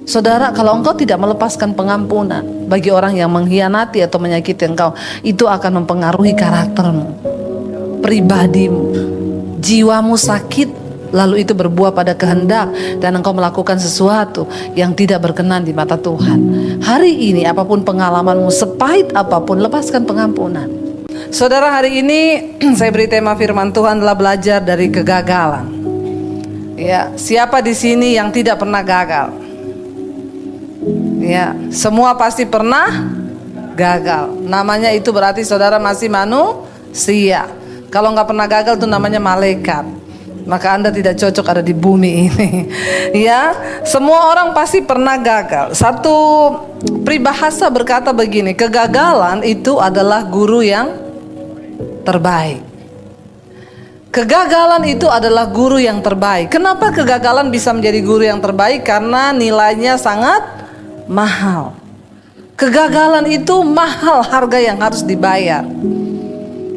Saudara, kalau engkau tidak melepaskan pengampunan bagi orang yang mengkhianati atau menyakiti engkau, itu akan mempengaruhi karaktermu, pribadimu, jiwamu sakit, lalu itu berbuah pada kehendak dan engkau melakukan sesuatu yang tidak berkenan di mata Tuhan. Hari ini apapun pengalamanmu, sepahit apapun, lepaskan pengampunan. Saudara, hari ini saya beri tema firman Tuhan adalah belajar dari kegagalan. Ya, siapa di sini yang tidak pernah gagal? Ya, semua pasti pernah gagal. Namanya itu berarti saudara masih manusia. Kalau nggak pernah gagal itu namanya malaikat. Maka Anda tidak cocok ada di bumi ini. Ya, semua orang pasti pernah gagal. Satu peribahasa berkata begini, kegagalan itu adalah guru yang terbaik. Kegagalan itu adalah guru yang terbaik. Kenapa kegagalan bisa menjadi guru yang terbaik? Karena nilainya sangat mahal. Kegagalan itu mahal, harga yang harus dibayar.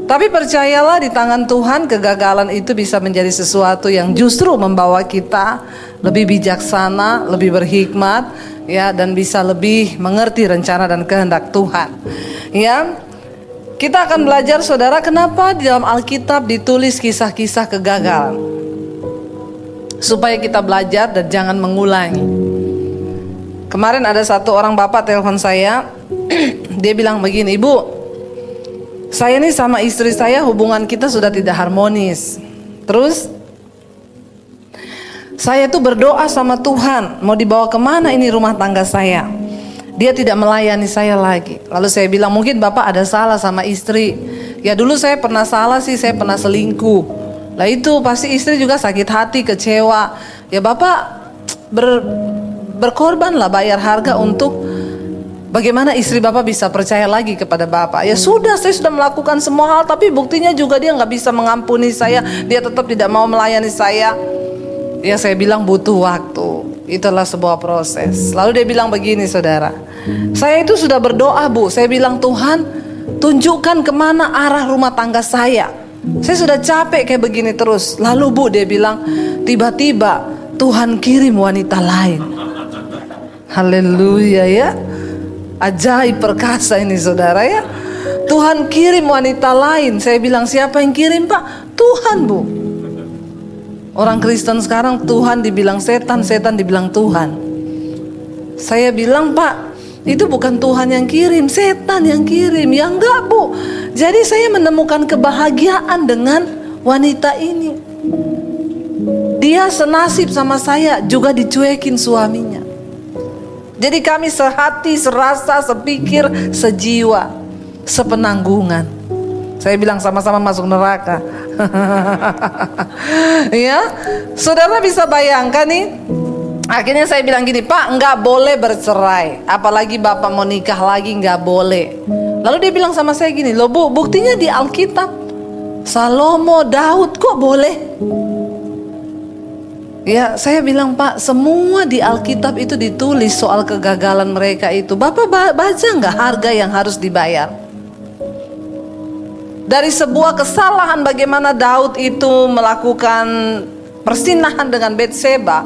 Tapi percayalah, di tangan Tuhan kegagalan itu bisa menjadi sesuatu yang justru membawa kita lebih bijaksana, lebih berhikmat, ya, dan bisa lebih mengerti rencana dan kehendak Tuhan. Ya, kita akan belajar, saudara, kenapa di dalam Alkitab ditulis kisah-kisah kegagalan, supaya kita belajar dan jangan mengulangi. Kemarin ada satu orang bapak telepon saya, dia bilang begini, "Ibu, saya nih sama istri saya hubungan kita sudah tidak harmonis. Terus saya tuh berdoa sama Tuhan, mau dibawa kemana ini rumah tangga saya. Dia tidak melayani saya lagi." Lalu saya bilang, "Mungkin bapak ada salah sama istri." "Ya dulu saya pernah salah sih, saya pernah selingkuh." Lah itu pasti istri juga sakit hati, kecewa. Ya bapak berkorbanlah, bayar harga untuk bagaimana istri bapak bisa percaya lagi kepada bapak. Ya sudah, saya sudah melakukan semua hal, tapi buktinya juga dia nggak bisa mengampuni saya, dia tetap tidak mau melayani saya. Ya saya bilang butuh waktu, itulah sebuah proses. Lalu dia bilang begini, saudara, "Saya itu sudah berdoa, Bu. Saya bilang, Tuhan, tunjukkan kemana arah rumah tangga saya. Saya sudah capek kayak begini terus." Lalu Bu, dia bilang, tiba-tiba Tuhan kirim wanita lain. Haleluya, ya. Ajaib perkasa ini, saudara, ya. Tuhan kirim wanita lain. Saya bilang, "Siapa yang kirim, Pak?" "Tuhan, Bu." Orang Kristen sekarang Tuhan dibilang setan, setan dibilang Tuhan. Saya bilang, "Pak, itu bukan Tuhan yang kirim, setan yang kirim." "Ya enggak, Bu. Jadi saya menemukan kebahagiaan dengan wanita ini. Dia senasib sama saya, juga dicuekin suaminya. Jadi kami sehati, serasa, sepikir, sejiwa, sepenanggungan." Saya bilang sama-sama masuk neraka. Ya, saudara bisa bayangkan nih. Akhirnya saya bilang gini, "Pak, nggak boleh bercerai, apalagi bapak mau nikah lagi, nggak boleh." Lalu dia bilang sama saya gini, "Loh Bu, buktinya di Alkitab Salomo, Daud kok boleh?" Ya, saya bilang, "Pak, semua di Alkitab itu ditulis soal kegagalan mereka itu. Bapak baca nggak harga yang harus dibayar? Dari sebuah kesalahan bagaimana Daud itu melakukan persinahan dengan Betseba,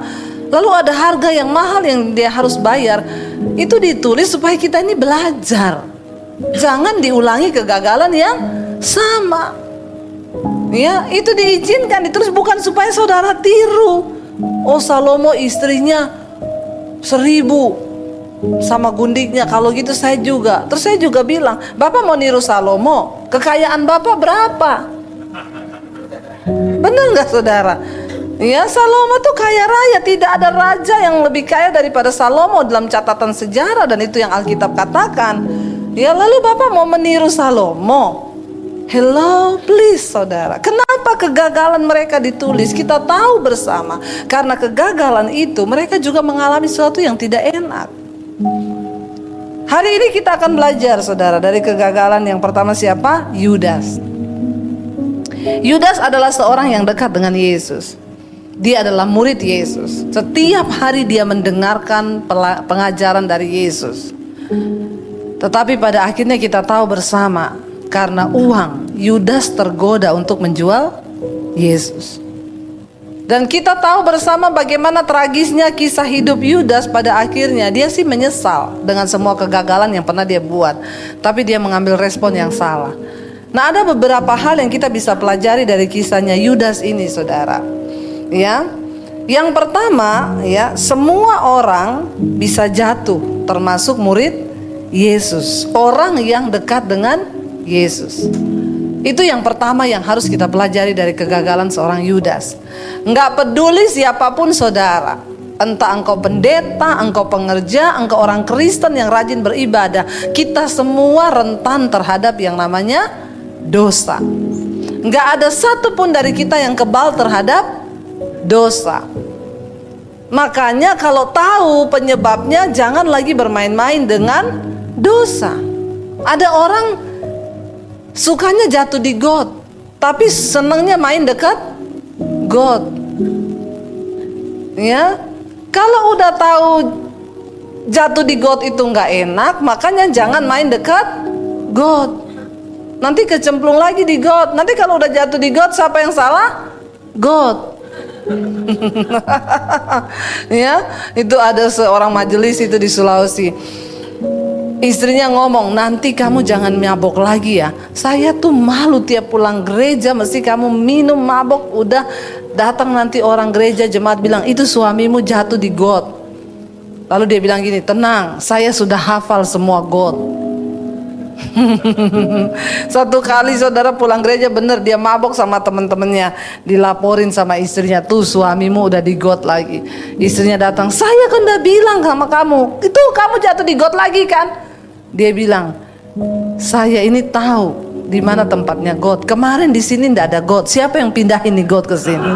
lalu ada harga yang mahal yang dia harus bayar. Itu ditulis supaya kita ini belajar. Jangan diulangi kegagalan yang sama. Ya, itu diizinkan, ditulis bukan supaya saudara tiru. Oh, Salomo istrinya 1000 sama gundiknya, kalau gitu saya juga. Terus saya juga bilang, "Bapak mau niru Salomo? Kekayaan bapak berapa?" Benar nggak, saudara? Ya, Salomo tuh kaya raya, tidak ada raja yang lebih kaya daripada Salomo dalam catatan sejarah, dan itu yang Alkitab katakan. Ya, lalu bapak mau meniru Salomo? Hello, please, saudara. Kenapa kegagalan mereka ditulis? Kita tahu bersama, karena kegagalan itu mereka juga mengalami sesuatu yang tidak enak. Hari ini kita akan belajar, saudara, dari kegagalan yang pertama siapa? Yudas. Yudas adalah seorang yang dekat dengan Yesus. Dia adalah murid Yesus. Setiap hari dia mendengarkan pengajaran dari Yesus. Tetapi pada akhirnya kita tahu bersama, karena uang, Yudas tergoda untuk menjual Yesus. Dan kita tahu bersama bagaimana tragisnya kisah hidup Yudas. Pada akhirnya dia sih menyesal dengan semua kegagalan yang pernah dia buat, tapi dia mengambil respon yang salah. Nah, ada beberapa hal yang kita bisa pelajari dari kisahnya Yudas ini, saudara. Ya, yang pertama, ya, semua orang bisa jatuh, termasuk murid Yesus, orang yang dekat dengan Yesus. Itu yang pertama yang harus kita pelajari dari kegagalan seorang Yudas. Nggak peduli siapapun saudara, entah engkau pendeta, engkau pengerja, engkau orang Kristen yang rajin beribadah, kita semua rentan terhadap yang namanya dosa. Nggak ada satupun dari kita yang kebal terhadap dosa. Makanya kalau tahu penyebabnya, jangan lagi bermain-main dengan dosa. Ada orang sukanya jatuh di got, tapi senangnya main dekat got. Ya, kalau udah tahu jatuh di got itu nggak enak, makanya jangan main dekat got. Nanti kecemplung lagi di got. Nanti kalau udah jatuh di got, siapa yang salah? Got. Ya, itu ada seorang majelis itu di Sulawesi. Istrinya ngomong, nanti kamu jangan mabok lagi ya. Saya tuh malu tiap pulang gereja mesti kamu minum mabok. Udah datang nanti orang gereja jemaat bilang, itu suamimu jatuh di got. Lalu dia bilang gini, tenang, saya sudah hafal semua got. Satu kali saudara pulang gereja, bener dia mabok sama teman-temannya, dilaporin sama istrinya, tuh suamimu udah di got lagi. Istrinya datang, saya kan udah bilang sama kamu, itu kamu jatuh di got lagi kan? Dia bilang, saya ini tahu di mana tempatnya got. Kemarin di sini ndak ada got. Siapa yang pindahin nih got ke sini?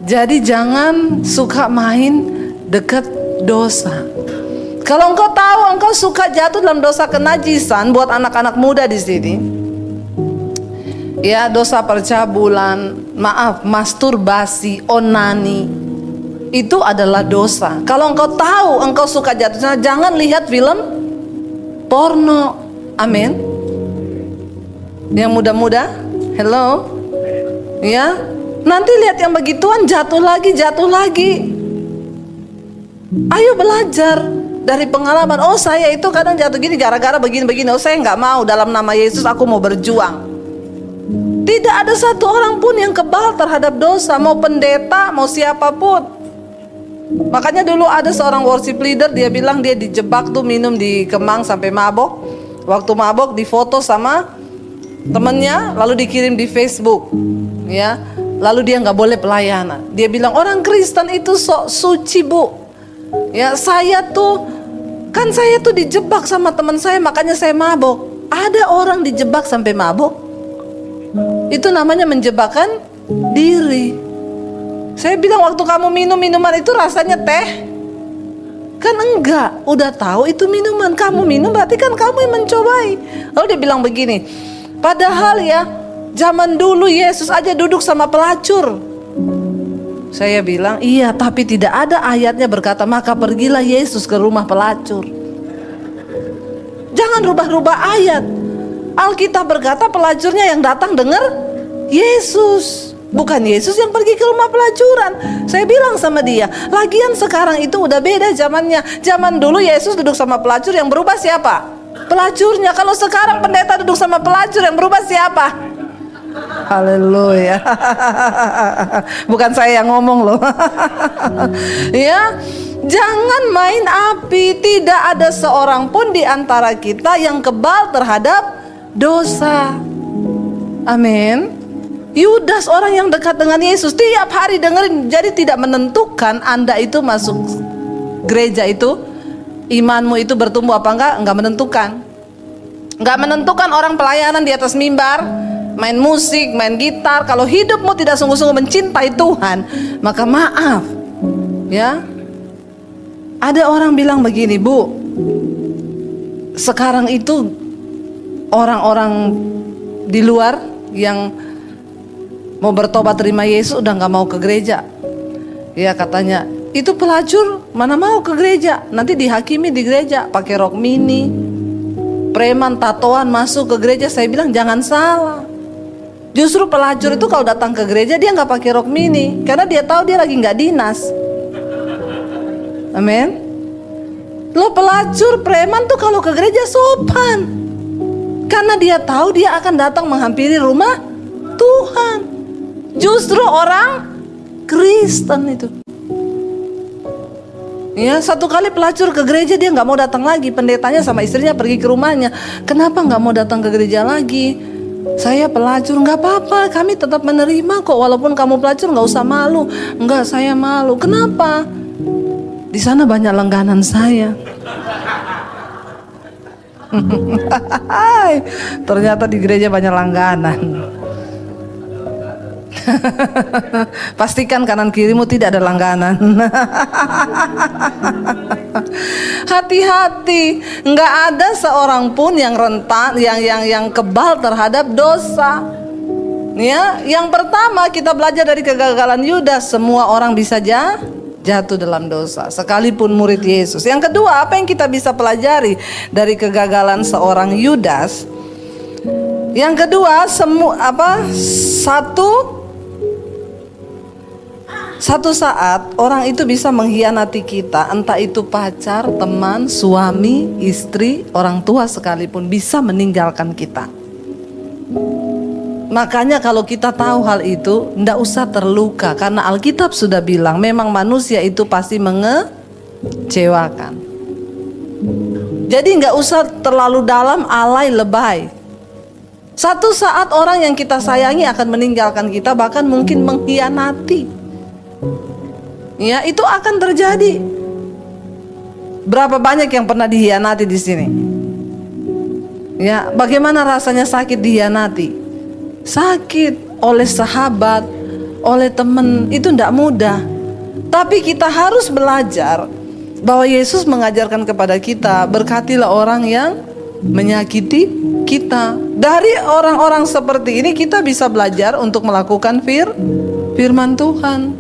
Jadi jangan suka main dekat dosa. Kalau engkau tahu engkau suka jatuh dalam dosa kenajisan, buat anak-anak muda di sini, ya, dosa percabulan, masturbasi, onani, itu adalah dosa. Kalau engkau tahu engkau suka jatuh, jangan lihat film porno. Amin. Yang muda-muda, hello, ya, nanti lihat yang begituan jatuh lagi, jatuh lagi. Ayo belajar dari pengalaman. Oh, saya itu kadang jatuh gini gara-gara begini-begini. Oh, saya nggak mau, dalam nama Yesus aku mau berjuang. Tidak ada satu orang pun yang kebal terhadap dosa, mau pendeta, mau siapapun. Makanya dulu ada seorang worship leader, dia bilang dia dijebak tuh minum di Kemang sampai mabok. Waktu mabok difoto sama temennya, lalu dikirim di Facebook, ya. Lalu dia nggak boleh pelayanan. Dia bilang orang Kristen itu sok suci, bu. Ya, saya tuh dijebak sama teman saya, makanya saya mabok. Ada orang dijebak sampai mabok, itu namanya menjebakkan diri. Saya bilang, waktu kamu minum minuman itu rasanya teh? Kan enggak, udah tahu itu minuman, kamu minum berarti kan kamu yang mencobai. Lalu dia bilang begini, padahal ya zaman dulu Yesus aja duduk sama pelacur. Saya bilang, iya, tapi tidak ada ayatnya berkata maka pergilah Yesus ke rumah pelacur. Jangan rubah-rubah ayat. Alkitab berkata pelacurnya yang datang dengar Yesus, bukan Yesus yang pergi ke rumah pelacuran. Saya bilang sama dia, lagian sekarang itu udah beda zamannya. Zaman dulu Yesus duduk sama pelacur, yang berubah siapa? Pelacurnya. Kalau sekarang pendeta duduk sama pelacur, yang berubah siapa? Haleluya. Bukan saya yang ngomong loh. Ya, jangan main api. Tidak ada seorang pun di antara kita yang kebal terhadap dosa. Amin. Yudas orang yang dekat dengan Yesus, tiap hari dengerin. Jadi tidak menentukan Anda itu masuk gereja itu, imanmu itu bertumbuh apa enggak menentukan. Enggak menentukan orang pelayanan di atas mimbar, main musik, main gitar. Kalau hidupmu tidak sungguh-sungguh mencintai Tuhan, maka maaf, ya. Ada orang bilang begini, bu, sekarang itu orang-orang di luar yang mau bertobat terima Yesus udah gak mau ke gereja. Ya, katanya itu pelacur mana mau ke gereja, nanti dihakimi di gereja, pakai rok mini, preman tatoan masuk ke gereja. Saya bilang jangan salah. Justru pelacur itu kalau datang ke gereja dia nggak pakai rok mini, karena dia tahu dia lagi nggak dinas. Amin. Lo pelacur preman tuh kalau ke gereja sopan, karena dia tahu dia akan datang menghampiri rumah Tuhan. Justru orang Kristen itu, ya, satu kali pelacur ke gereja dia nggak mau datang lagi. Pendetanya sama istrinya pergi ke rumahnya. Kenapa nggak mau datang ke gereja lagi? Saya pelacur. Nggak apa-apa, kami tetap menerima kok. Walaupun kamu pelacur nggak usah malu. Nggak, saya malu. Kenapa? Di sana banyak langganan saya. Ternyata di gereja banyak langganan. Pastikan kanan kirimu tidak ada langganan. Hati-hati, nggak ada seorang pun yang rentan, yang kebal terhadap dosa. Ya, yang pertama kita belajar dari kegagalan Yudas, semua orang bisa jatuh dalam dosa, sekalipun murid Yesus. Yang kedua, apa yang kita bisa pelajari dari kegagalan seorang Yudas? Yang kedua, satu saat orang itu bisa mengkhianati kita, entah itu pacar, teman, suami, istri, orang tua sekalipun bisa meninggalkan kita. Makanya kalau kita tahu hal itu, ndak usah terluka, karena Alkitab sudah bilang memang manusia itu pasti mengecewakan. Jadi nggak usah terlalu dalam alay lebay. Satu saat orang yang kita sayangi akan meninggalkan kita, bahkan mungkin mengkhianati. Ya, itu akan terjadi. Berapa banyak yang pernah dikhianati di sini? Ya, bagaimana rasanya sakit dikhianati? Sakit oleh sahabat, oleh teman, itu tidak mudah. Tapi kita harus belajar bahwa Yesus mengajarkan kepada kita, berkatilah orang yang menyakiti kita. Dari orang-orang seperti ini kita bisa belajar untuk melakukan firman Tuhan.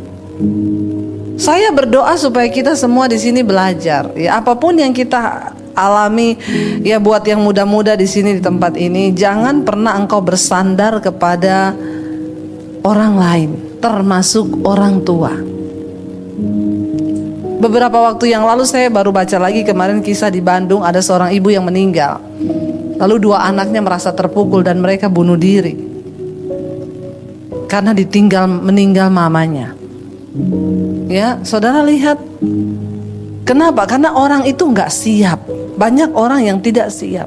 Saya berdoa supaya kita semua di sini belajar, ya, apapun yang kita alami, ya, buat yang muda-muda di sini di tempat ini, jangan pernah engkau bersandar kepada orang lain, termasuk orang tua. Beberapa waktu yang lalu saya baru baca lagi kemarin kisah di Bandung, ada seorang ibu yang meninggal. Lalu 2 anaknya merasa terpukul dan mereka bunuh diri karena meninggal mamanya. Ya, saudara lihat, kenapa? Karena orang itu nggak siap. Banyak orang yang tidak siap.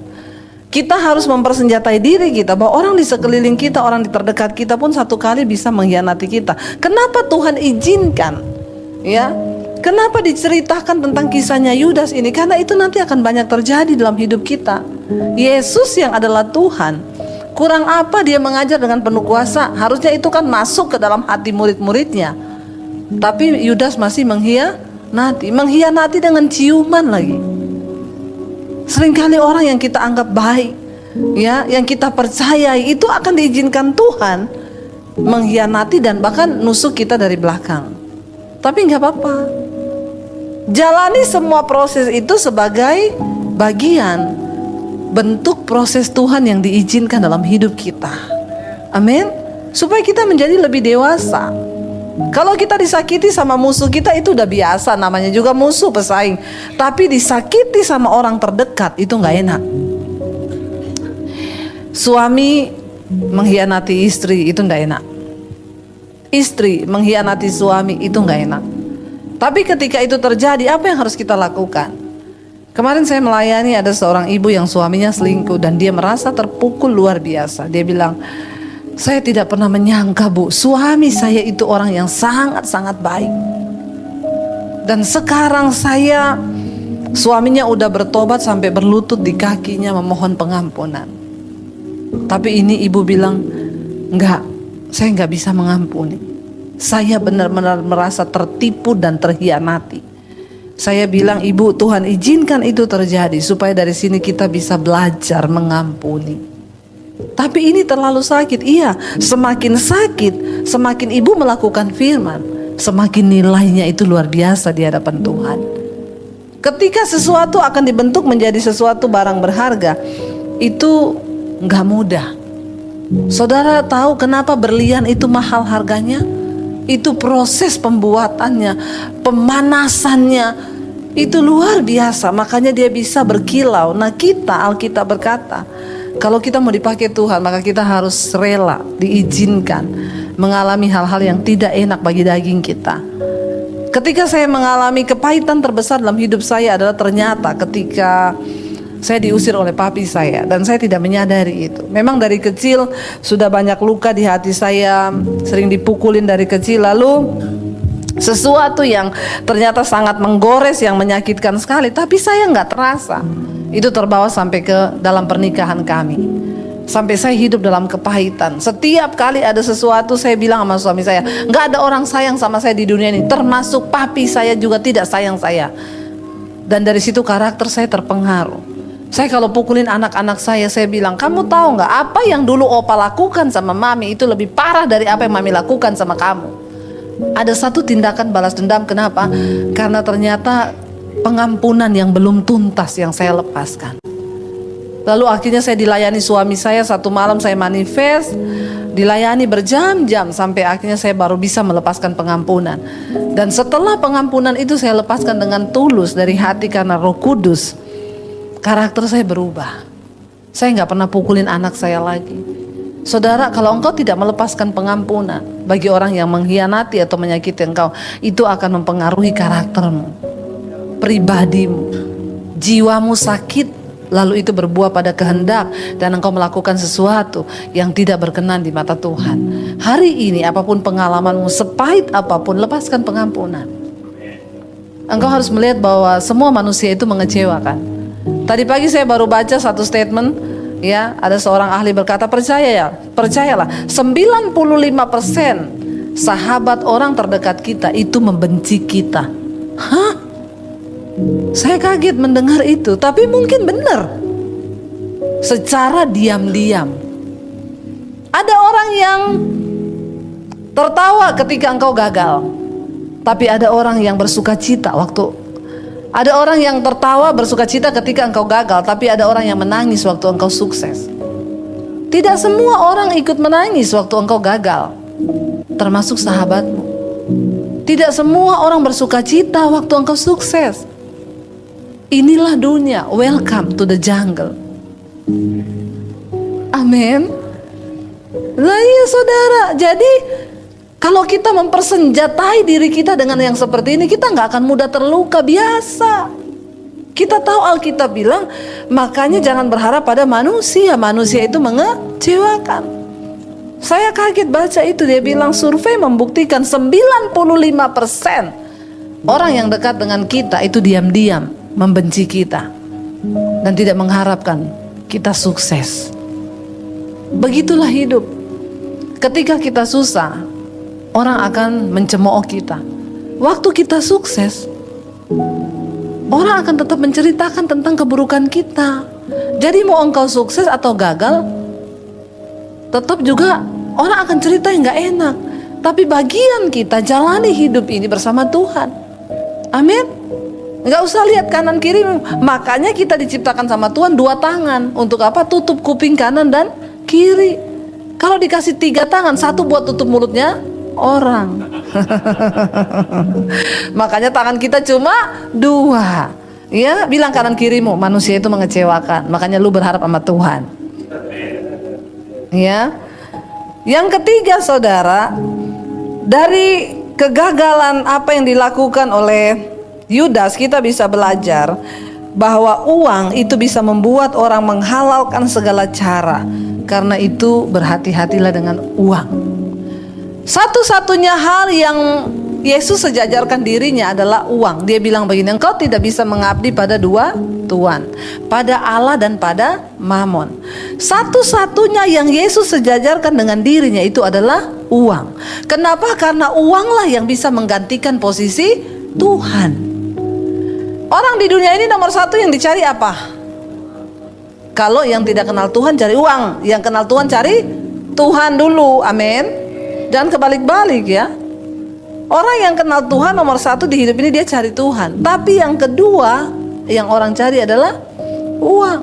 Kita harus mempersenjatai diri kita bahwa orang di sekeliling kita, orang di terdekat kita pun satu kali bisa mengkhianati kita. Kenapa Tuhan izinkan? Ya, kenapa diceritakan tentang kisahnya Yudas ini? Karena itu nanti akan banyak terjadi dalam hidup kita. Yesus yang adalah Tuhan, kurang apa dia mengajar dengan penuh kuasa? Harusnya itu kan masuk ke dalam hati murid-muridnya. Tapi Yudas masih mengkhianati dengan ciuman lagi. Seringkali orang yang kita anggap baik, ya, yang kita percayai, itu akan diizinkan Tuhan mengkhianati dan bahkan nusuk kita dari belakang. Tapi nggak apa-apa. Jalani semua proses itu sebagai bagian bentuk proses Tuhan yang diizinkan dalam hidup kita. Amin. Supaya kita menjadi lebih dewasa. Kalau kita disakiti sama musuh kita itu udah biasa, namanya juga musuh, pesaing. Tapi disakiti sama orang terdekat itu nggak enak. Suami mengkhianati istri itu nggak enak. Istri mengkhianati suami itu nggak enak. Tapi ketika itu terjadi, apa yang harus kita lakukan? Kemarin saya melayani ada seorang ibu yang suaminya selingkuh dan dia merasa terpukul luar biasa. Dia bilang, saya tidak pernah menyangka, Bu, suami saya itu orang yang sangat-sangat baik. Dan sekarang suaminya udah bertobat sampai berlutut di kakinya memohon pengampunan. Tapi ini ibu bilang, enggak, saya enggak bisa mengampuni. Saya benar-benar merasa tertipu dan terhianati. Saya bilang, Ibu, Tuhan izinkan itu terjadi supaya dari sini kita bisa belajar mengampuni. Tapi ini terlalu sakit. Iya, semakin sakit, semakin ibu melakukan firman, semakin nilainya itu luar biasa di hadapan Tuhan. Ketika sesuatu akan dibentuk menjadi sesuatu barang berharga, itu gak mudah. Saudara tahu kenapa berlian itu mahal harganya? Itu proses pembuatannya, pemanasannya, itu luar biasa. Makanya dia bisa berkilau. Nah kita, Alkitab berkata, kalau kita mau dipakai Tuhan, maka kita harus rela, diizinkan mengalami hal-hal yang tidak enak bagi daging kita. Ketika saya mengalami kepahitan terbesar dalam hidup saya adalah ternyata ketika saya diusir oleh papi saya, dan saya tidak menyadari itu. Memang dari kecil sudah banyak luka di hati saya, sering dipukulin dari kecil. Lalu sesuatu yang ternyata sangat menggores, yang menyakitkan sekali, tapi saya nggak terasa. Itu terbawa sampai ke dalam pernikahan kami. Sampai saya hidup dalam kepahitan. Setiap kali ada sesuatu saya bilang sama suami saya, nggak ada orang sayang sama saya di dunia ini, termasuk papi saya juga tidak sayang saya. Dan dari situ karakter saya terpengaruh. Saya kalau pukulin anak-anak saya bilang, kamu tahu nggak apa yang dulu opa lakukan sama mami itu lebih parah dari apa yang mami lakukan sama kamu. Ada satu tindakan balas dendam. Kenapa? Karena ternyata pengampunan yang belum tuntas yang saya lepaskan. Lalu akhirnya saya dilayani suami saya. Satu malam saya manifest, dilayani berjam-jam, sampai akhirnya saya baru bisa melepaskan pengampunan. Dan setelah pengampunan itu saya lepaskan dengan tulus dari hati karena Roh Kudus, karakter saya berubah. Saya nggak pernah pukulin anak saya lagi. Saudara, kalau engkau tidak melepaskan pengampunan bagi orang yang mengkhianati atau menyakiti engkau, itu akan mempengaruhi karaktermu, pribadimu, jiwamu sakit, lalu itu berbuah pada kehendak, dan engkau melakukan sesuatu yang tidak berkenan di mata Tuhan. Hari ini apapun pengalamanmu, sepahit apapun, lepaskan pengampunan. Engkau harus melihat bahwa semua manusia itu mengecewakan. Tadi pagi saya baru baca satu statement, ya, ada seorang ahli berkata, percayalah 95% sahabat orang terdekat kita itu membenci kita. Hah? Saya kaget mendengar itu, tapi mungkin benar. Secara diam-diam. Ada orang yang tertawa ketika engkau gagal, tapi ada orang yang bersuka cita waktu. Ada orang yang tertawa bersuka cita ketika engkau gagal, tapi ada orang yang menangis waktu engkau sukses. Tidak semua orang ikut menangis waktu engkau gagal, termasuk sahabatmu. Tidak semua orang bersuka cita waktu engkau sukses. Inilah dunia, welcome to the jungle. Amin. Nah iya saudara, jadi kalau kita mempersenjatai diri kita dengan yang seperti ini, kita nggak akan mudah terluka, biasa. Kita tahu Alkitab bilang, makanya jangan berharap pada manusia. Manusia itu mengecewakan. Saya kaget baca itu, dia bilang survei membuktikan 95% orang yang dekat dengan kita itu diam-diam membenci kita dan tidak mengharapkan kita sukses. Begitulah hidup. Ketika kita susah, orang akan mencemooh kita. Waktu kita sukses, orang akan tetap menceritakan tentang keburukan kita. Jadi mau engkau sukses atau gagal, tetap juga orang akan cerita yang gak enak. Tapi bagian kita jalani hidup ini bersama Tuhan. Amin. Gak usah lihat kanan kiri. Makanya kita diciptakan sama Tuhan 2 tangan. Untuk apa? Tutup kuping kanan dan kiri. Kalau dikasih 3 tangan, 1 buat tutup mulutnya orang. Makanya tangan kita cuma 2. Ya, bilang kanan kirimu, manusia itu mengecewakan. Makanya lu berharap sama Tuhan. Ya. Yang ketiga saudara, dari kegagalan apa yang dilakukan oleh Yudas, kita bisa belajar bahwa uang itu bisa membuat orang menghalalkan segala cara. Karena itu berhati-hatilah dengan uang. Satu-satunya hal yang Yesus sejajarkan dirinya adalah uang. Dia bilang begini, engkau tidak bisa mengabdi pada 2 tuan, pada Allah dan pada Mamon. Satu-satunya yang Yesus sejajarkan dengan dirinya itu adalah uang. Kenapa? Karena uanglah yang bisa menggantikan posisi Tuhan. Orang di dunia ini nomor 1 yang dicari apa? Kalau yang tidak kenal Tuhan cari uang, yang kenal Tuhan cari Tuhan dulu. Amin. Dan kebalik-balik ya. Orang yang kenal Tuhan nomor 1 di hidup ini dia cari Tuhan. Tapi yang kedua yang orang cari adalah uang.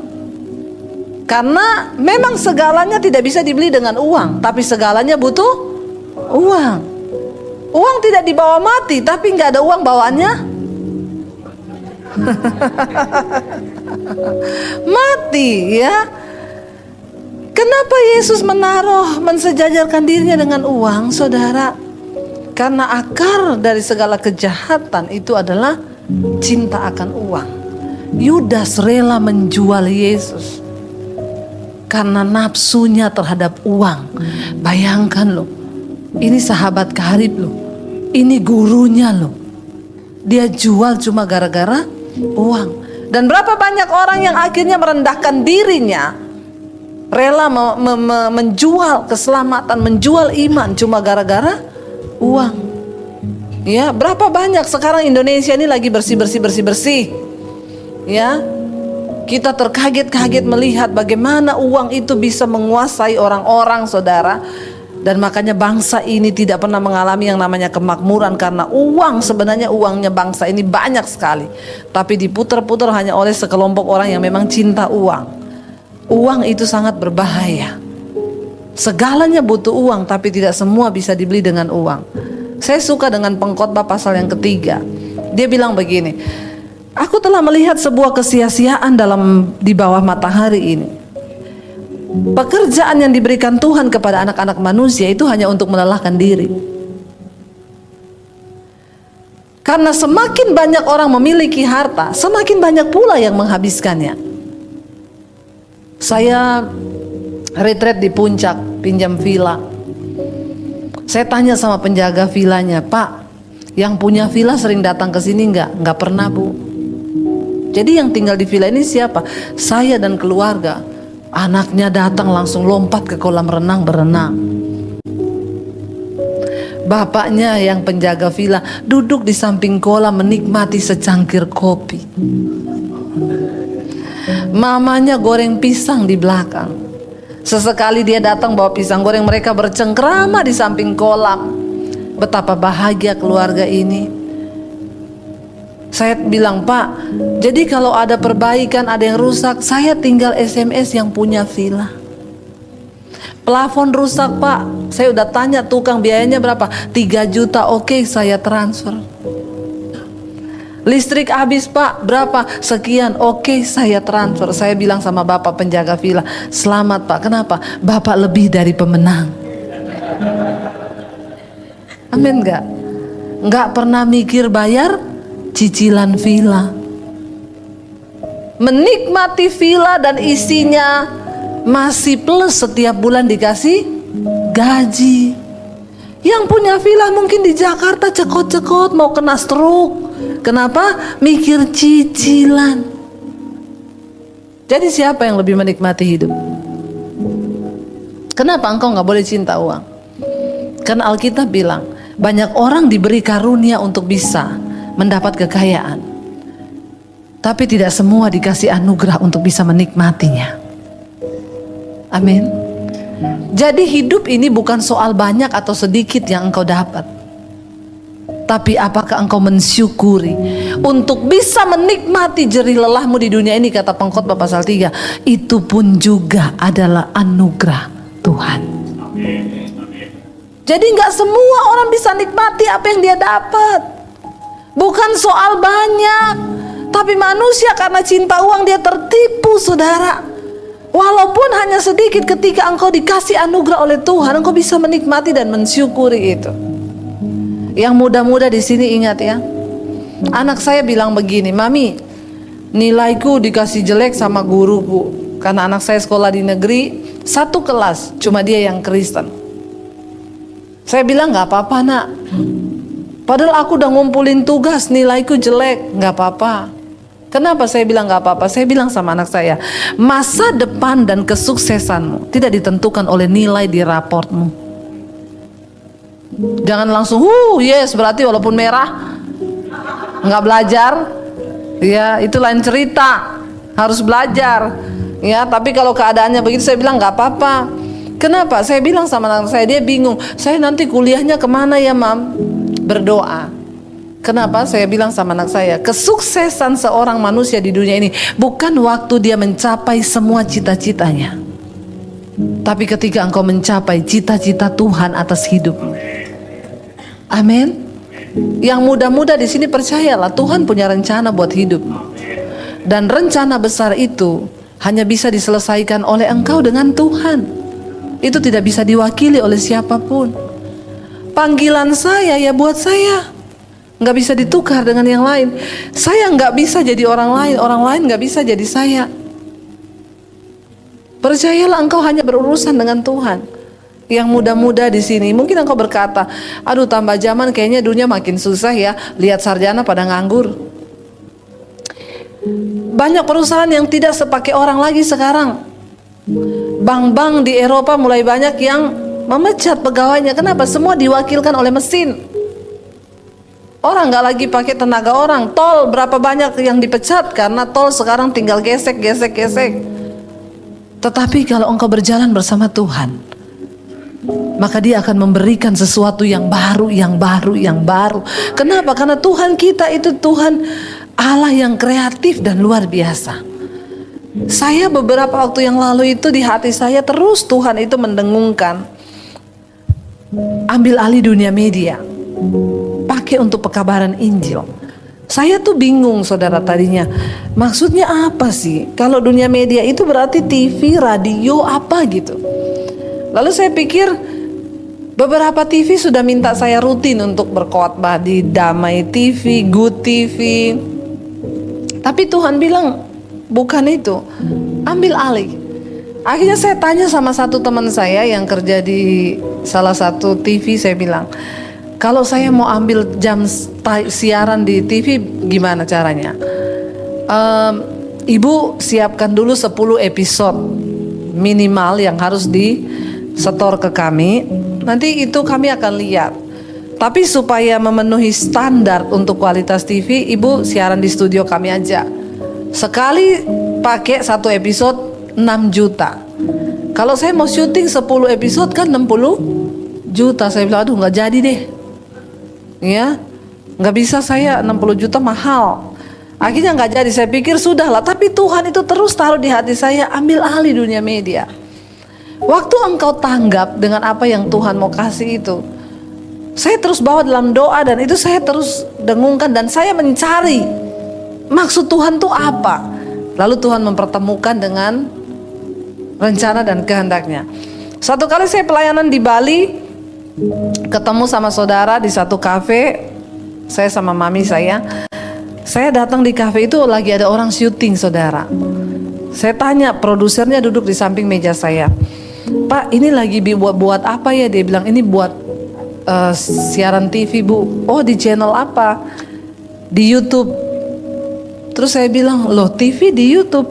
Karena memang segalanya tidak bisa dibeli dengan uang, tapi segalanya butuh uang. Uang tidak dibawa mati, tapi nggak ada uang bawaannya mati, ya. Kenapa Yesus mensejajarkan dirinya dengan uang, saudara? Karena akar dari segala kejahatan itu adalah cinta akan uang. Yudas rela menjual Yesus karena nafsunya terhadap uang. Bayangkan loh, ini sahabat karib loh, ini gurunya loh, dia jual cuma gara-gara uang. Dan berapa banyak orang yang akhirnya merendahkan dirinya, rela menjual keselamatan, menjual iman cuma gara-gara uang. Ya, berapa banyak sekarang Indonesia ini lagi bersih. Ya, kita terkaget-kaget melihat bagaimana uang itu bisa menguasai orang-orang, saudara. Dan makanya bangsa ini tidak pernah mengalami yang namanya kemakmuran, karena uang, sebenarnya uangnya bangsa ini banyak sekali, tapi diputar-putar hanya oleh sekelompok orang yang memang cinta uang. Uang itu sangat berbahaya. Segalanya butuh uang, tapi tidak semua bisa dibeli dengan uang. Saya suka dengan Pengkhotbah pasal yang ketiga. Dia bilang begini, aku telah melihat sebuah kesia-siaan di bawah matahari ini. Pekerjaan yang diberikan Tuhan kepada anak-anak manusia itu hanya untuk melelahkan diri. Karena semakin banyak orang memiliki harta, semakin banyak pula yang menghabiskannya. Saya retret di puncak, pinjam villa. Saya tanya sama penjaga villanya, Pak, yang punya villa sering datang ke sini enggak? Enggak pernah, Bu. Jadi yang tinggal di villa ini siapa? Saya dan keluarga. Anaknya datang langsung lompat ke kolam renang berenang. Bapaknya yang penjaga villa duduk di samping kolam menikmati secangkir kopi. Mamanya goreng pisang di belakang. Sesekali dia datang bawa pisang goreng, mereka bercengkrama di samping kolam. Betapa bahagia keluarga ini. Saya bilang, Pak, jadi kalau ada perbaikan, ada yang rusak, saya tinggal SMS yang punya villa. Plafon rusak, Pak, saya udah tanya tukang biayanya berapa, 3 juta, oke, saya transfer. Listrik habis, Pak, berapa? Sekian, oke, saya transfer. Saya bilang sama bapak penjaga villa, selamat, Pak. Kenapa? Bapak lebih dari pemenang. Amin gak? Gak pernah mikir bayar cicilan villa, menikmati villa dan isinya masih plus setiap bulan dikasih gaji. Yang punya villa mungkin di Jakarta cekot-cekot mau kena stroke. Kenapa? Mikir cicilan. Jadi siapa yang lebih menikmati hidup? Kenapa engkau gak boleh cinta uang? Karena Alkitab bilang banyak orang diberi karunia untuk bisa mendapat kekayaan, tapi tidak semua dikasih anugerah untuk bisa menikmatinya. Amin. Jadi hidup ini bukan soal banyak atau sedikit yang engkau dapat, tapi apakah engkau mensyukuri untuk bisa menikmati jerih lelahmu di dunia ini. Kata Pengkhotbah pasal 3, itu pun juga adalah anugerah Tuhan. Jadi gak semua orang bisa nikmati apa yang dia dapat. Bukan soal banyak, tapi manusia karena cinta uang dia tertipu, saudara. Walaupun hanya sedikit, ketika engkau dikasih anugerah oleh Tuhan, engkau bisa menikmati dan mensyukuri itu. Yang muda-muda di sini ingat ya. Anak saya bilang begini, Mami, nilaiku dikasih jelek sama guruku. Karena anak saya sekolah di negeri, satu kelas, cuma dia yang Kristen. Saya bilang gak apa-apa, Nak. Padahal aku udah ngumpulin tugas, nilaiku jelek, gak apa-apa. Kenapa saya bilang gak apa-apa? Saya bilang sama anak saya, masa depan dan kesuksesanmu tidak ditentukan oleh nilai di raportmu. Jangan langsung, yes, berarti walaupun merah gak belajar. Ya, itu lain cerita. Harus belajar. Ya, tapi kalau keadaannya begitu, saya bilang gak apa-apa. Kenapa? Saya bilang sama anak saya, dia bingung. Saya nanti kuliahnya kemana ya, Mam? Berdoa. Kenapa saya bilang sama anak saya, kesuksesan seorang manusia di dunia ini bukan waktu dia mencapai semua cita-citanya, tapi ketika engkau mencapai cita-cita Tuhan atas hidupmu. Amin. Yang muda-muda di sini percayalah, Tuhan punya rencana buat hidupmu. Dan rencana besar itu hanya bisa diselesaikan oleh engkau dengan Tuhan. Itu tidak bisa diwakili oleh siapapun. Panggilan saya ya buat saya, nggak bisa ditukar dengan yang lain. Saya nggak bisa jadi orang lain nggak bisa jadi saya. Percayalah, engkau hanya berurusan dengan Tuhan. Yang muda-muda di sini, mungkin engkau berkata, aduh tambah zaman kayaknya dunia makin susah ya, lihat sarjana pada nganggur. Banyak perusahaan yang tidak sepakai orang lagi sekarang. Bank-bank di Eropa mulai banyak yang memecat pegawainya. Kenapa? Semua diwakilkan oleh mesin. Orang nggak lagi pakai tenaga orang. Tol berapa banyak yang dipecat karena tol sekarang tinggal gesek. Tetapi kalau engkau berjalan bersama Tuhan, maka Dia akan memberikan sesuatu yang baru. Kenapa? Karena Tuhan kita itu Tuhan Allah yang kreatif dan luar biasa. Saya beberapa waktu yang lalu itu di hati saya terus Tuhan itu mendengungkan, ambil alih dunia media, pakai untuk pekabaran Injil. Saya tuh bingung saudara tadinya, maksudnya apa sih? Kalau dunia media itu berarti TV, radio, apa gitu. Lalu saya pikir beberapa TV sudah minta saya rutin untuk berkhotbah di Damai TV, Good TV. Tapi Tuhan bilang bukan itu, ambil alih. Akhirnya saya tanya sama satu teman saya yang kerja di salah satu TV, saya bilang, kalau saya mau ambil jam siaran di TV gimana caranya? Ibu siapkan dulu 10 episode minimal yang harus disetor ke kami. Nanti itu kami akan lihat. Tapi supaya memenuhi standar untuk kualitas TV, ibu siaran di studio kami aja. Sekali pakai 1 episode 6 juta. Kalau saya mau syuting 10 episode kan 60 juta. Saya bilang aduh nggak jadi deh. Ya, nggak bisa, saya 60 juta mahal. Akhirnya nggak jadi. Saya pikir sudahlah, tapi Tuhan itu terus taruh di hati saya, ambil alih dunia media. Waktu engkau tanggap dengan apa yang Tuhan mau kasih itu, saya terus bawa dalam doa, dan itu saya terus dengungkan, dan saya mencari maksud Tuhan tuh apa. Lalu Tuhan mempertemukan dengan rencana dan kehendaknya. Satu kali saya pelayanan di Bali, ketemu sama saudara di satu kafe, saya sama mami saya datang di kafe itu lagi ada orang syuting saudara. Saya tanya, produsernya duduk di samping meja saya, Pak ini lagi buat apa ya? Dia bilang ini buat siaran TV bu. Oh di channel apa? Di YouTube. Terus saya bilang, loh TV di YouTube?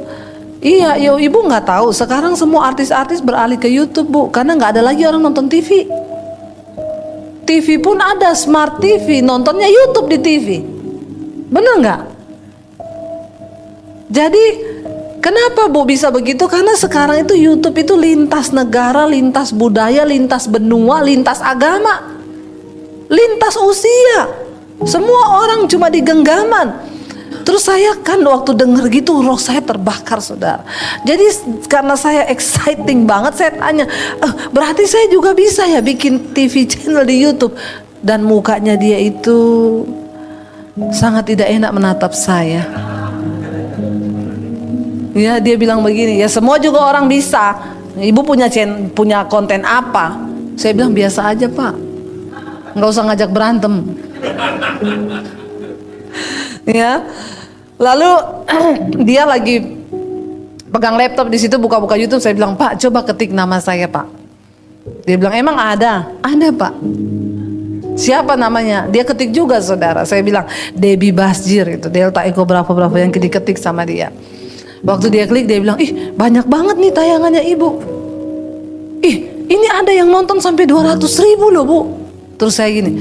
Iya, yo ibu nggak tahu sekarang semua artis-artis beralih ke YouTube bu, karena nggak ada lagi orang nonton TV. TV pun ada smart TV, nontonnya YouTube di TV. Bener nggak? Jadi kenapa bu bisa begitu? Karena sekarang itu YouTube itu lintas negara, lintas budaya, lintas benua, lintas agama, lintas usia. Semua orang cuma di genggaman. Terus saya kan waktu denger gitu roh saya terbakar saudara. Jadi karena saya exciting banget, saya tanya, berarti saya juga bisa ya bikin TV channel di YouTube? Dan mukanya dia itu sangat tidak enak menatap saya. Ya dia bilang begini, ya semua juga orang bisa. Ibu punya konten apa? Saya bilang biasa aja pak, nggak usah ngajak berantem. Ya. Lalu dia lagi pegang laptop di situ buka-buka YouTube. Saya bilang, Pak coba ketik nama saya Pak. Dia bilang emang ada Pak. Siapa namanya? Dia ketik juga saudara. Saya bilang Debbie Basjir itu, Delta Eko berapa yang diketik sama dia. Waktu dia klik dia bilang, ih banyak banget nih tayangannya ibu. Ih ini ada yang nonton sampai 200.000 loh bu. Terus saya gini.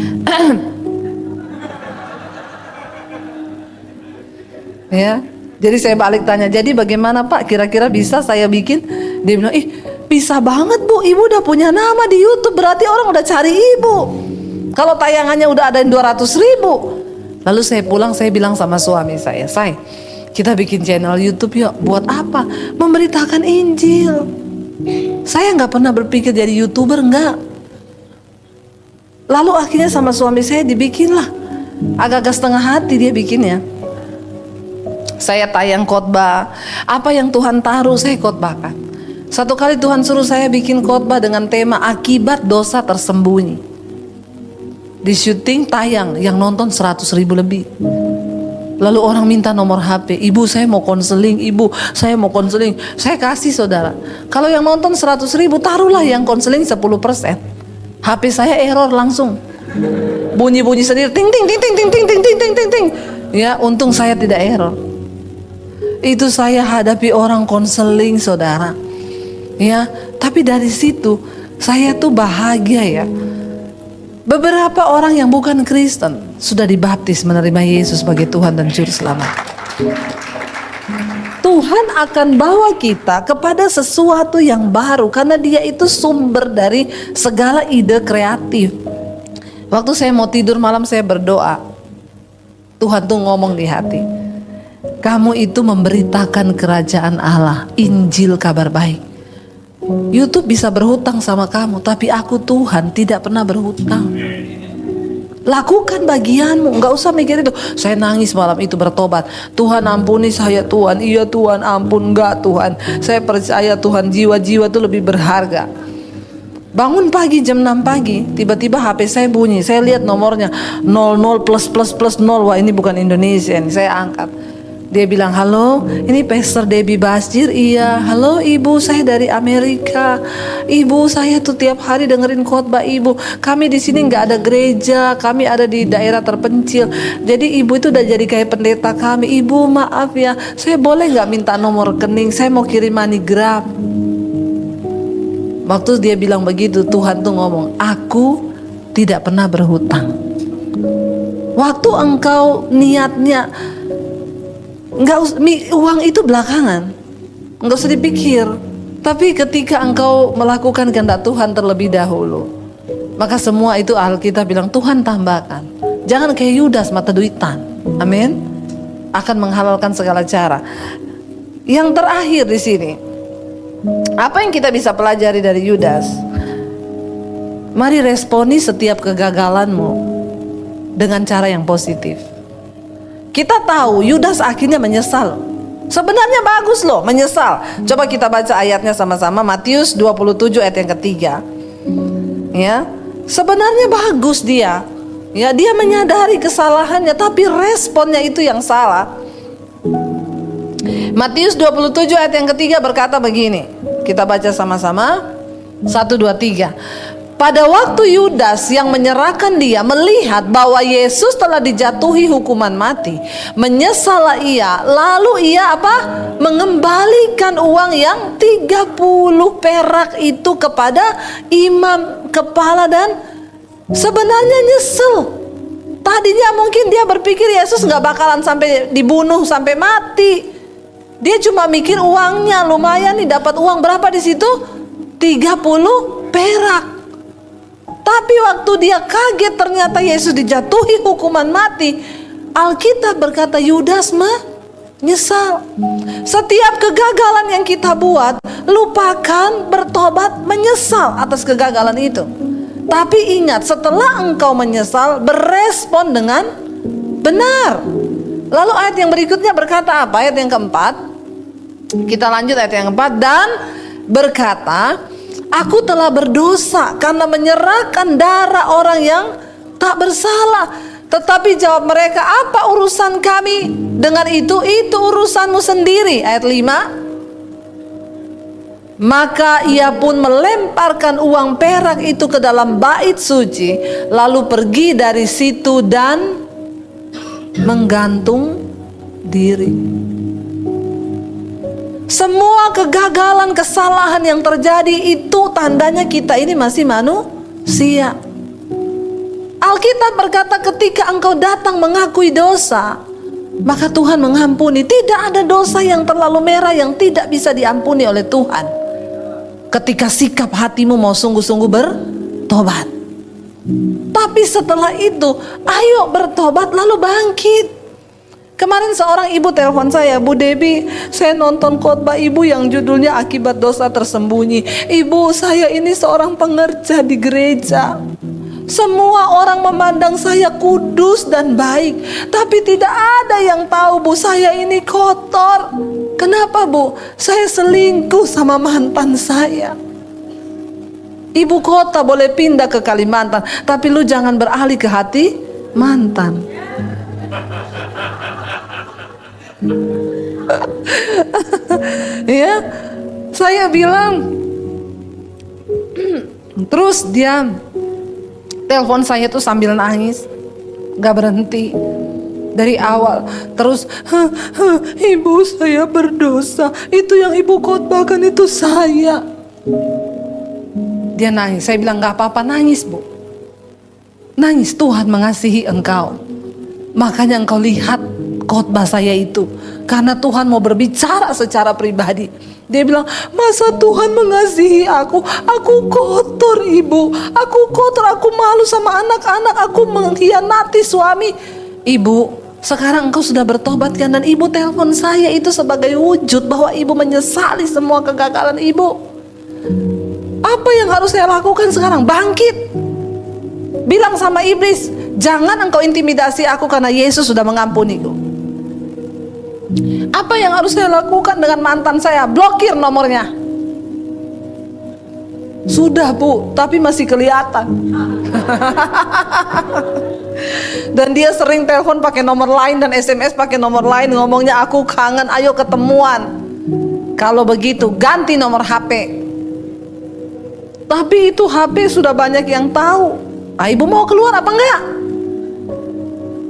Ya, jadi saya balik tanya, jadi bagaimana Pak? Kira-kira bisa saya bikin? Dia bilang, ih bisa banget bu, ibu udah punya nama di YouTube, berarti orang udah cari ibu. Kalau tayangannya udah ada 200.000. Lalu saya pulang, saya bilang sama suami saya, "Say, kita bikin channel YouTube yuk." "Buat apa?" "Memberitakan Injil." Saya nggak pernah berpikir jadi YouTuber, nggak. Lalu akhirnya sama suami saya dibikinlah. Agak-agak setengah hati dia bikinnya. Saya tayang khotbah, apa yang Tuhan taruh saya khotbahkan. Satu kali Tuhan suruh saya bikin khotbah dengan tema akibat dosa tersembunyi. Di syuting tayang, yang nonton 100.000 lebih. Lalu orang minta nomor HP, "Ibu saya mau konseling, ibu saya mau konseling." Saya kasih saudara. Kalau yang nonton 100.000, taruhlah yang konseling 10%. HP saya error langsung. Bunyi-bunyi sendiri, ting ting ting ting ting ting ting ting ting ting ting. Ya, untung saya tidak error. Itu saya hadapi orang konseling saudara. Ya, tapi dari situ saya tuh bahagia ya. Beberapa orang yang bukan Kristen sudah dibaptis menerima Yesus sebagai Tuhan dan Juru Selamat. Tuhan akan bawa kita kepada sesuatu yang baru karena Dia itu sumber dari segala ide kreatif. Waktu saya mau tidur malam saya berdoa. Tuhan tuh ngomong di hati, "Kamu itu memberitakan kerajaan Allah, Injil kabar baik. YouTube bisa berhutang sama kamu, tapi aku Tuhan tidak pernah berhutang. Lakukan bagianmu, nggak usah mikir itu." Saya nangis malam itu bertobat. "Tuhan ampuni saya Tuhan." "Iya Tuhan ampun." "Enggak Tuhan, saya percaya Tuhan, jiwa-jiwa itu lebih berharga." Bangun pagi jam 6 pagi, tiba-tiba HP saya bunyi. Saya lihat nomornya 00 plus plus plus 0. Wah, ini bukan Indonesia. Saya angkat. Dia bilang, "Halo, ini Pastor Debbie Basjir." "Iya." "Halo Ibu, saya dari Amerika. Ibu, saya tuh tiap hari dengerin khotbah Ibu. Kami di sini nggak ada gereja, kami ada di daerah terpencil. Jadi Ibu itu udah jadi kayak pendeta kami. Ibu maaf ya, saya boleh nggak minta nomor rekening? Saya mau kirim MoneyGram." Waktu dia bilang begitu, Tuhan tuh ngomong, "Aku tidak pernah berhutang." Waktu engkau niatnya uang itu belakangan, enggak usah dipikir. Tapi ketika engkau melakukan kehendak Tuhan terlebih dahulu, maka semua itu Alkitab bilang Tuhan tambahkan. Jangan kayak Yudas mata duitan. Amin. Akan menghalalkan segala cara. Yang terakhir di sini, apa yang kita bisa pelajari dari Yudas? Mari responi setiap kegagalanmu dengan cara yang positif. Kita tahu Yudas akhirnya menyesal. Sebenarnya bagus loh menyesal. Coba kita baca ayatnya sama-sama. Matius 27 ayat yang ketiga. Ya, sebenarnya bagus dia. Ya, dia menyadari kesalahannya, tapi responnya itu yang salah. Matius 27 ayat yang ketiga berkata begini. Kita baca sama-sama. 1, 2, 3. Pada waktu Yudas yang menyerahkan dia melihat bahwa Yesus telah dijatuhi hukuman mati, menyesallah ia. Lalu ia apa? Mengembalikan uang yang 30 perak itu kepada imam kepala dan sebenarnya nyesel. Tadinya mungkin dia berpikir Yesus gak bakalan sampai dibunuh sampai mati. Dia cuma mikir uangnya lumayan nih, dapat uang berapa di situ? 30 perak. Tapi waktu dia kaget ternyata Yesus dijatuhi hukuman mati, Alkitab berkata Yudas menyesal. Setiap kegagalan yang kita buat, lupakan, bertobat, menyesal atas kegagalan itu. Tapi ingat, setelah engkau menyesal, berespon dengan benar. Lalu ayat yang berikutnya berkata apa? Ayat yang keempat. Kita lanjut ayat yang keempat. Dan berkata, "Aku telah berdosa karena menyerahkan darah orang yang tak bersalah." Tetapi jawab mereka, "Apa urusan kami dengan itu? Itu urusanmu sendiri." Ayat 5. Maka ia pun melemparkan uang perak itu ke dalam bait suci, lalu pergi dari situ dan menggantung diri. Semua kegagalan, kesalahan yang terjadi itu tandanya kita ini masih manusia. Alkitab berkata ketika engkau datang mengakui dosa, maka Tuhan mengampuni. Tidak ada dosa yang terlalu merah yang tidak bisa diampuni oleh Tuhan. Ketika sikap hatimu mau sungguh-sungguh bertobat. Tapi setelah itu, ayo bertobat lalu bangkit. Kemarin seorang ibu telepon saya, Bu Debbie, saya nonton khotbah ibu yang judulnya Akibat Dosa Tersembunyi. Ibu, saya ini seorang pengerja di gereja. Semua orang memandang saya kudus dan baik, tapi tidak ada yang tahu, Bu, saya ini kotor. Kenapa, Bu? Saya selingkuh sama mantan saya. Ibu kota boleh pindah ke Kalimantan, tapi lu jangan beralih ke hati mantan. Ya, saya bilang. Terus dia telepon saya tuh sambil nangis, gak berhenti dari awal. Terus, ibu, saya berdosa. Itu yang ibu khotbahkan itu saya. Dia nangis. Saya bilang gak apa-apa, nangis, Bu. Nangis, Tuhan mengasihi engkau. Makanya engkau lihat khotbah saya itu, karena Tuhan mau berbicara secara pribadi. Dia bilang, masa Tuhan mengasihi aku? Aku kotor, Ibu. Aku kotor, aku malu sama anak-anak, aku mengkhianati suami. Ibu, sekarang engkau sudah bertobat kan? Dan ibu telepon saya itu sebagai wujud bahwa ibu menyesali semua kegagalan ibu. Apa yang harus saya lakukan sekarang? Bangkit. Bilang sama iblis, jangan engkau intimidasi aku karena Yesus sudah mengampuniku. Apa yang harus saya lakukan dengan mantan saya? Blokir nomornya. Sudah, Bu, tapi masih kelihatan. Dan dia sering telepon pakai nomor lain dan SMS pakai nomor lain, ngomongnya aku kangen, ayo ketemuan. Kalau begitu ganti nomor HP. Tapi itu HP sudah banyak yang tahu. Ibu mau keluar apa enggak?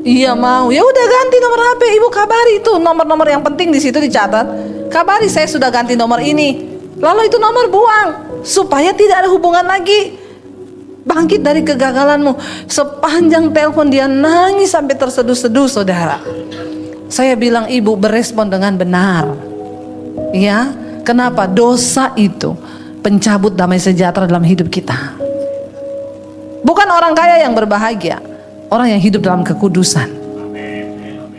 Iya mau. Ya udah ganti nomor HP. Ibu kabari itu nomor-nomor yang penting di situ dicatat. Kabari saya sudah ganti nomor ini. Lalu itu nomor buang supaya tidak ada hubungan lagi. Bangkit dari kegagalanmu. Sepanjang telepon dia nangis sampai terseduh-seduh, saudara. Saya bilang ibu berespon dengan benar. Ya, kenapa? Dosa itu pencabut damai sejahtera dalam hidup kita. Bukan orang kaya yang berbahagia, orang yang hidup dalam kekudusan.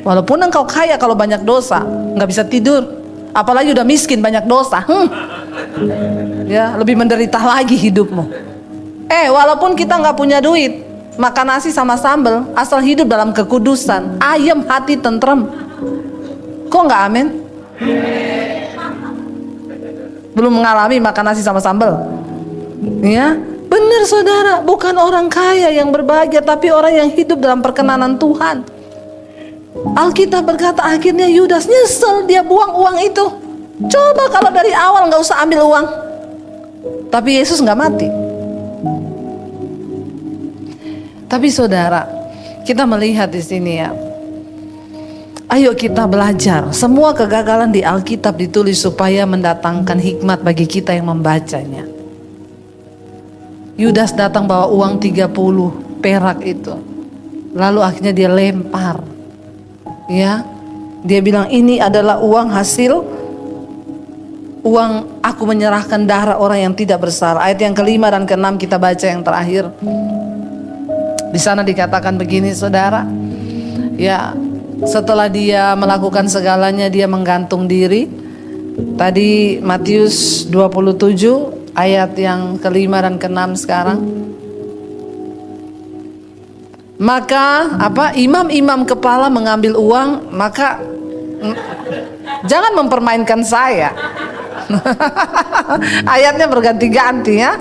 Walaupun engkau kaya, kalau banyak dosa nggak bisa tidur, apalagi udah miskin banyak dosa, ya lebih menderita lagi hidupmu. Walaupun kita nggak punya duit, makan nasi sama sambal, asal hidup dalam kekudusan, ayem hati tentrem. Kok nggak amin? Belum mengalami makan nasi sama sambal, ya? Benar, saudara, bukan orang kaya yang berbahagia, tapi orang yang hidup dalam perkenanan Tuhan. Alkitab berkata akhirnya Yudas nyesel dia buang uang itu. Coba kalau dari awal nggak usah ambil uang. Tapi Yesus nggak mati. Tapi saudara, kita melihat di sini ya. Ayo kita belajar. Semua kegagalan di Alkitab ditulis supaya mendatangkan hikmat bagi kita yang membacanya. Yudas datang bawa uang 30 perak itu. Lalu akhirnya dia lempar. Ya. Dia bilang ini adalah uang hasil uang aku menyerahkan darah orang yang tidak bersalah. Ayat yang kelima dan keenam kita baca yang terakhir. Di sana dikatakan begini, saudara. Ya, setelah dia melakukan segalanya dia menggantung diri. Tadi Matius 27 ayat yang kelima dan keenam sekarang. Maka imam-imam kepala mengambil uang, maka jangan mempermainkan saya. Ayatnya berganti-ganti ya.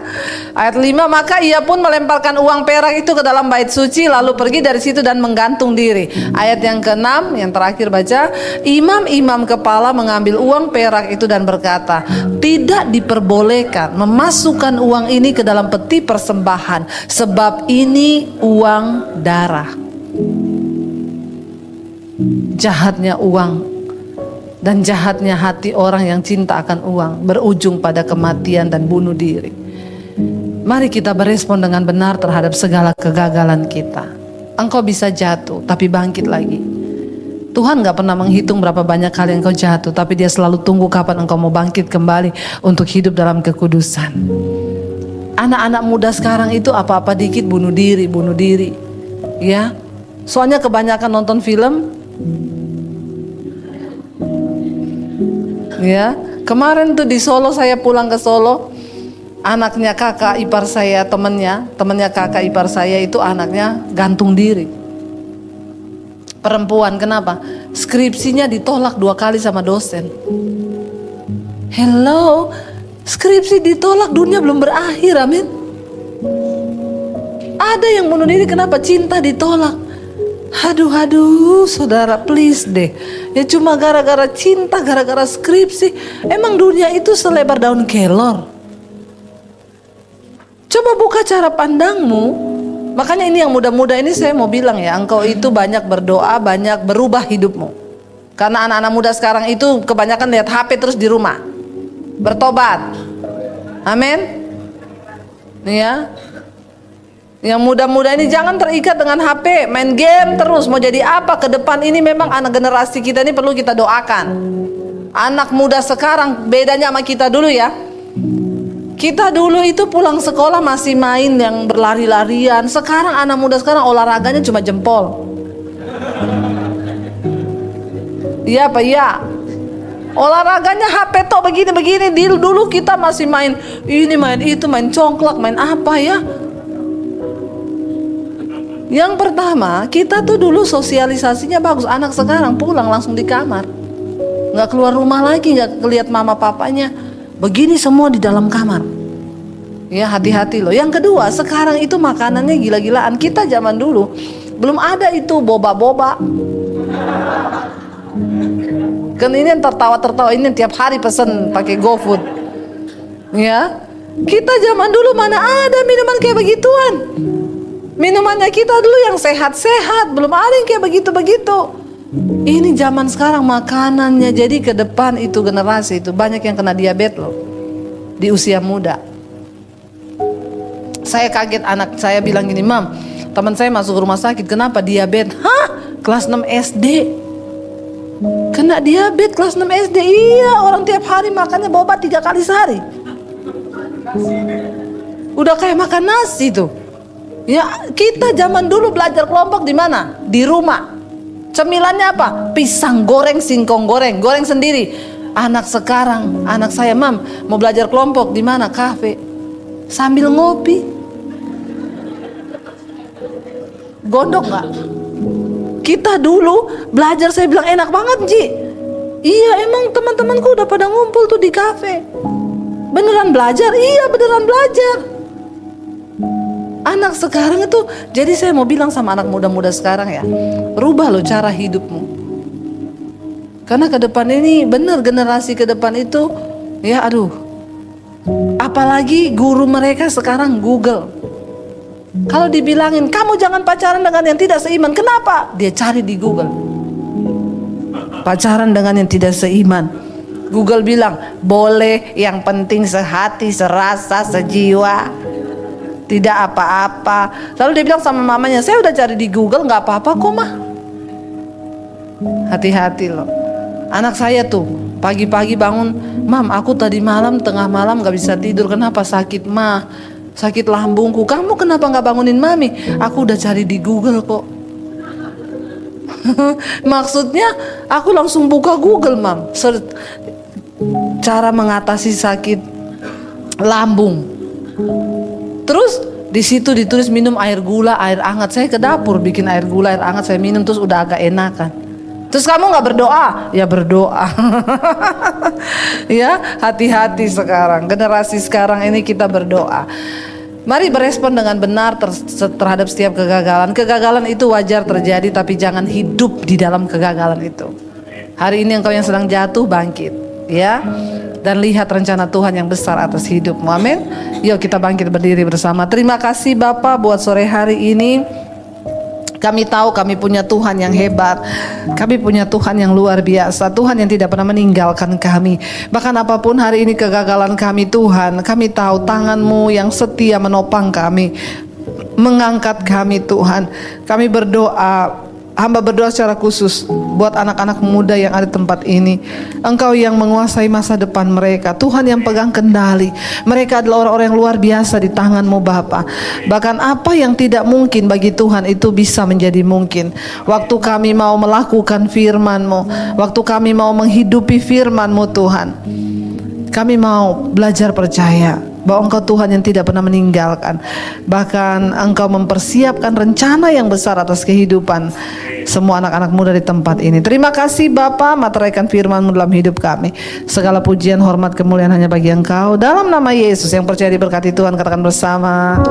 Ayat 5, maka ia pun melemparkan uang perak itu ke dalam bait suci, lalu pergi dari situ dan menggantung diri. Ayat yang ke-6 yang terakhir baca, imam-imam kepala mengambil uang perak itu dan berkata, tidak diperbolehkan memasukkan uang ini ke dalam peti persembahan, sebab ini uang darah. Jahatnya uang dan jahatnya hati orang yang cinta akan uang berujung pada kematian dan bunuh diri. Mari kita berespon dengan benar terhadap segala kegagalan kita. Engkau bisa jatuh tapi bangkit lagi. Tuhan gak pernah menghitung berapa banyak kali engkau jatuh, tapi Dia selalu tunggu kapan engkau mau bangkit kembali untuk hidup dalam kekudusan. Anak-anak muda sekarang itu apa-apa dikit bunuh diri. Ya. Soalnya kebanyakan nonton film. Ya. Kemarin tuh di Solo, saya pulang ke Solo, anaknya kakak ipar saya, temennya kakak ipar saya itu anaknya gantung diri. Perempuan, kenapa? Skripsinya ditolak 2 kali sama dosen. Hello, skripsi ditolak, dunia belum berakhir, amin. Ada yang bunuh diri, kenapa? Cinta ditolak. Aduh, saudara, please deh. Ya cuma gara-gara cinta, gara-gara skripsi. Emang dunia itu selebar daun kelor? Coba buka cara pandangmu. Makanya ini yang muda-muda ini saya mau bilang ya, engkau itu banyak berdoa, banyak berubah hidupmu. Karena anak-anak muda sekarang itu kebanyakan lihat HP terus di rumah. Bertobat. Amin. Ya. Yang muda-muda ini jangan terikat dengan HP, main game terus. Mau jadi apa ke depan ini? Memang anak generasi kita ini perlu kita doakan. Anak muda sekarang bedanya sama kita dulu ya. Kita dulu itu pulang sekolah masih main yang berlari-larian. Sekarang anak muda sekarang olahraganya cuma jempol. Iya apa iya? Olahraganya HP tok begini-begini. Dulu kita masih main ini, main itu, main congklak, main apa ya? Yang pertama, kita tuh dulu sosialisasinya bagus. Anak sekarang pulang langsung di kamar, nggak keluar rumah lagi, nggak ngeliat mama papanya. Begini semua di dalam kamar. Ya, hati-hati loh. Yang kedua, sekarang itu makanannya gila-gilaan. Kita zaman dulu belum ada itu boba-boba. Kan ini yang tertawa-tertawa, ini yang tiap hari pesen pakai GoFood. Ya, kita zaman dulu mana ada minuman kayak begituan. Minumannya kita dulu yang sehat-sehat, belum ada yang kayak begitu-begitu. Ini zaman sekarang makanannya, jadi ke depan itu generasi itu banyak yang kena diabetes loh di usia muda. Saya kaget, anak saya bilang gini, "Mam, teman saya masuk rumah sakit, kenapa diabetes?" Hah? Kelas 6 SD. Kena diabetes kelas 6 SD. Iya, orang tiap hari makannya boba 3 kali sehari. Udah kayak makan nasi tuh. Ya, kita zaman dulu belajar kelompok di mana? Di rumah. Cemilannya apa? Pisang goreng, singkong goreng, goreng sendiri. Anak sekarang, anak saya, "Mam, mau belajar kelompok di mana?" Kafe. Sambil ngopi. Gondok nggak? Kita dulu belajar, saya bilang enak banget, Ji. Iya, emang teman-temanku udah pada ngumpul tuh di kafe. Beneran belajar? Iya, beneran belajar. Anak sekarang itu, jadi saya mau bilang sama anak muda-muda sekarang ya, rubah loh cara hidupmu. Karena ke depan ini bener, generasi ke depan itu ya aduh. Apalagi guru mereka sekarang Google. Kalau dibilangin kamu jangan pacaran dengan yang tidak seiman, kenapa? Dia cari di Google. Pacaran dengan yang tidak seiman. Google bilang boleh, yang penting sehati, serasa, sejiwa. Tidak apa-apa. Lalu dia bilang sama mamanya, "Saya udah cari di Google, nggak apa-apa kok, mah." Hati-hati loh. Anak saya tuh pagi-pagi bangun, "Mam, aku tadi malam tengah malam nggak bisa tidur. Kenapa? Sakit, mah. Sakit lambungku." "Kamu kenapa nggak bangunin mami?" "Aku udah cari di Google kok." Maksudnya aku langsung buka Google, Mam, cara mengatasi sakit lambung. Terus di situ ditulis minum air gula, air hangat. Saya ke dapur bikin air gula, air hangat, saya minum, terus udah agak enakan. Terus kamu nggak berdoa? Ya berdoa. Ya, hati-hati sekarang. Generasi sekarang ini kita berdoa. Mari berespon dengan benar terhadap setiap kegagalan. Kegagalan itu wajar terjadi, tapi jangan hidup di dalam kegagalan itu. Hari ini engkau yang sedang jatuh, bangkit, ya. Dan lihat rencana Tuhan yang besar atas hidupmu. Amin. Yuk kita bangkit berdiri bersama. Terima kasih Bapak buat sore hari ini. Kami tahu kami punya Tuhan yang hebat. Kami punya Tuhan yang luar biasa. Tuhan yang tidak pernah meninggalkan kami. Bahkan apapun hari ini kegagalan kami, Tuhan, kami tahu tangan-Mu yang setia menopang kami, mengangkat kami, Tuhan. Kami berdoa Hamba berdoa secara khusus buat anak-anak muda yang ada di tempat ini. Engkau yang menguasai masa depan mereka, Tuhan yang pegang kendali. Mereka adalah orang-orang yang luar biasa di tangan-Mu Bapa. Bahkan apa yang tidak mungkin bagi Tuhan itu bisa menjadi mungkin. Waktu kami mau melakukan firman-Mu, waktu kami mau menghidupi firman-Mu Tuhan, kami mau belajar percaya bahwa Engkau Tuhan yang tidak pernah meninggalkan. Bahkan Engkau mempersiapkan rencana yang besar atas kehidupan semua anak-anak muda di tempat ini. Terima kasih Bapa, materaikan firman-Mu dalam hidup kami. Segala pujian, hormat, kemuliaan hanya bagi Engkau. Dalam nama Yesus yang percaya diberkati Tuhan, katakan bersama.